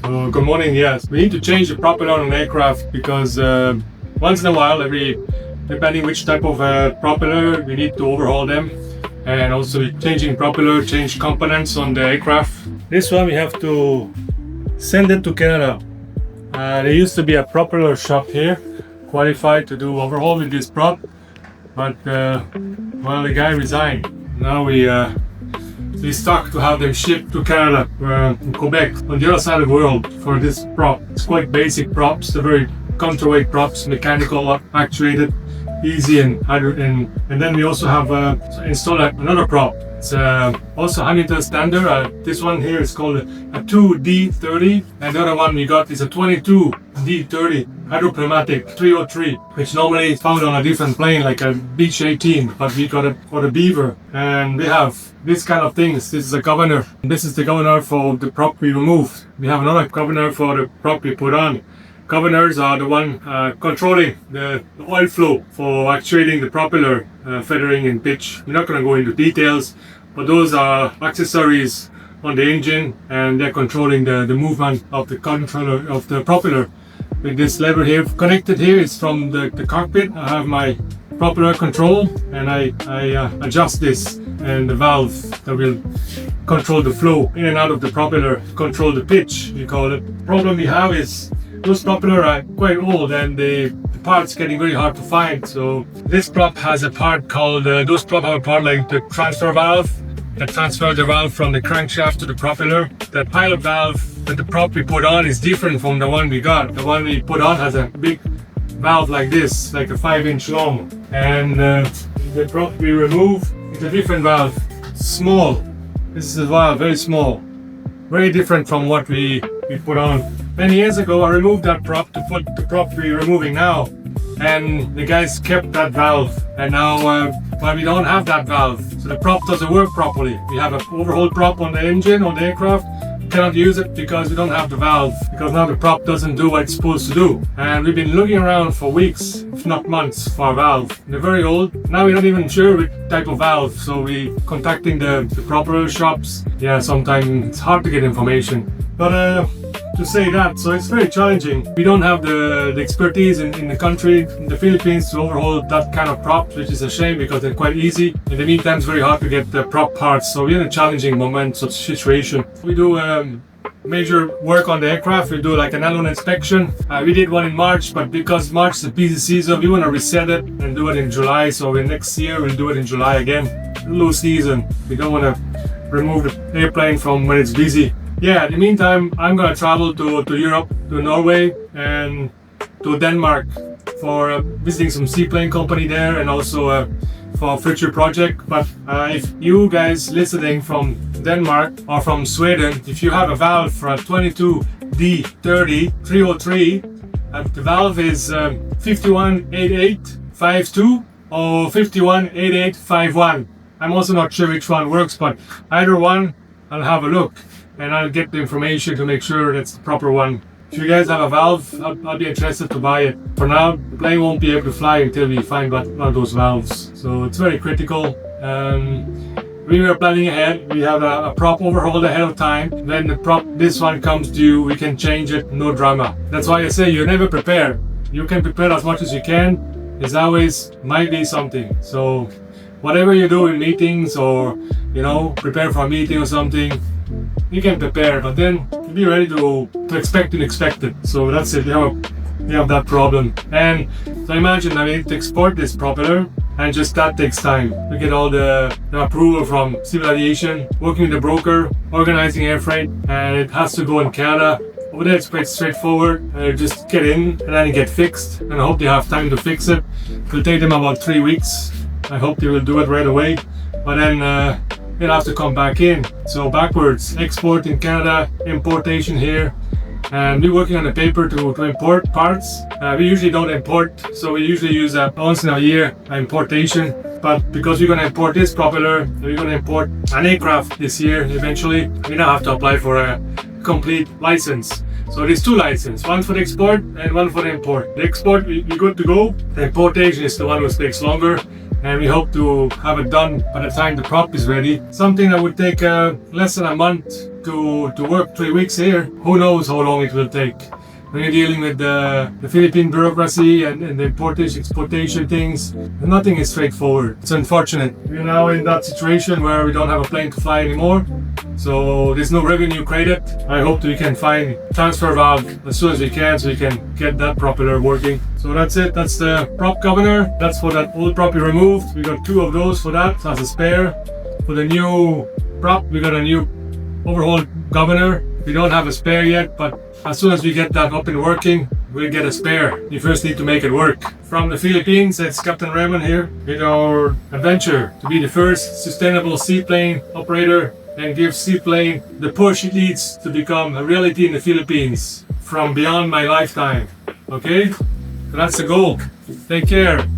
Good morning. Yes, we need to change the propeller on an aircraft because once in a while, depending which type of propeller, we need to overhaul them, and also changing propeller, change components on the aircraft. This one we have to send it to Canada. There used to be a propeller shop here, qualified to do overhaul with this prop, but well, the guy resigned. Now we stuck to have them shipped to Canada, in Quebec, on the other side of the world for this prop. It's quite basic props, they're very counterweight props, mechanical, actuated, easy, and then we also have installed another prop. It's also Hamilton standard. This one here is called a 2D30, and the other one we got is a 22D30 hydropneumatic 303, which normally is found on a different plane like a Beech 18, but we got it for the Beaver, and we have this kind of things. This is a governor. This is the governor for the prop we removed. We have another governor for the prop we put on. Governors are the one controlling the oil flow for actuating the propeller, feathering and pitch. We're not going to go into details, but those are accessories on the engine, and they're controlling the movement of the controller of the propeller. With this lever here connected here is from the cockpit. I have my propeller control, and I adjust this and the valve that will control the flow in and out of the propeller, control the pitch, we call it. The problem we have is those propeller are quite old, and the parts getting very hard to find. So this prop has a part called, those prop have a part like the transfer valve that transfers the valve from the crankshaft to the propeller. The pilot valve that the prop we put on is different from the one we got. The one we put on has a big valve like this, like a 5-inch long. And the prop we remove is a different valve, small. This is a valve, very small. Very different from what we put on. Many years ago, I removed that prop to put the prop we're removing now, and the guys kept that valve, and now well, we don't have that valve, so the prop doesn't work properly. We have an overhaul prop on the engine, on the aircraft, cannot use it because we don't have the valve, because now the prop doesn't do what it's supposed to do. And we've been looking around for weeks, if not months, for a valve. They're very old. Now we're not even sure which type of valve, so we contacting the propeller shops. Yeah, sometimes it's hard to get information. But to say that, so it's very challenging. We don't have the expertise in the country, in the Philippines, to overhaul that kind of prop, which is a shame because they're quite easy. In the meantime, it's very hard to get the prop parts, so we're in a challenging moment of situation. We do major work on the aircraft. We do like an annual inspection. We did one in March, but because March is the busy season, we want to reset it and do it in July. So next year we'll do it in July again. Low season. We don't want to remove the airplane from when it's busy. Yeah, in the meantime, I'm going to travel to Europe, to Norway, and to Denmark for visiting some Seaplane company there, and also for a future project. But if you guys listening from Denmark or from Sweden, if you have a valve for a 22D30 303, the valve is 518852 or 518851. I'm also not sure which one works, but either one, I'll have a look. And I'll get the information to make sure that's the proper one. If you guys have a valve, I'll be interested to buy it. For now, the plane won't be able to fly until we find one of those valves. So it's very critical. We were planning ahead. We have a prop overhaul ahead of time. When the prop, this one comes due, we can change it, no drama. That's why I say you never prepare. You can prepare as much as you can. There's always might be something. So whatever you do in meetings, or prepare for a meeting or something, you can prepare, but then be ready to expect the unexpected. So that's it. We have that problem. And so imagine I need to export this propeller, and just that takes time. We get all the approval from civil aviation, working with the broker, organizing air freight, and it has to go in Canada. Over there it's quite straightforward. Just get in and then it get fixed, and I hope they have time to fix it. It will take them about 3 weeks. I hope they will do it right away, but then they'll have to come back in. So backwards, export in Canada, importation here, and we're working on the paper to import parts. We usually don't import, so we usually use once in a year importation. But because we're going to import this propeller, we're going to import an aircraft this year eventually, we now have to apply for a complete license. So there's 2 licenses, one for the export and one for the import. The export, we're good to go. The importation is the one which takes longer. and we hope to have it done by the time the prop is ready. Something that would take less than a month to work 3 weeks here. Who knows how long it will take. When you're dealing with the Philippine bureaucracy and the importation, exportation things, nothing is straightforward. It's unfortunate. We're now in that situation where we don't have a plane to fly anymore. So there's no revenue created. I hope that we can find transfer valve as soon as we can so we can get that propeller working. So that's it. That's the prop governor. That's for that old prop we removed. We got 2 of those for that as a spare. For the new prop, we got a new overhaul governor. We don't have a spare yet, but as soon as we get that up and working, we'll get a spare. You first need to make it work. From the Philippines, it's Captain Raymond here with our adventure to be the first sustainable seaplane operator and give Seaplane the push it needs to become a reality in the Philippines from beyond my lifetime. Okay? So that's the goal. Take care.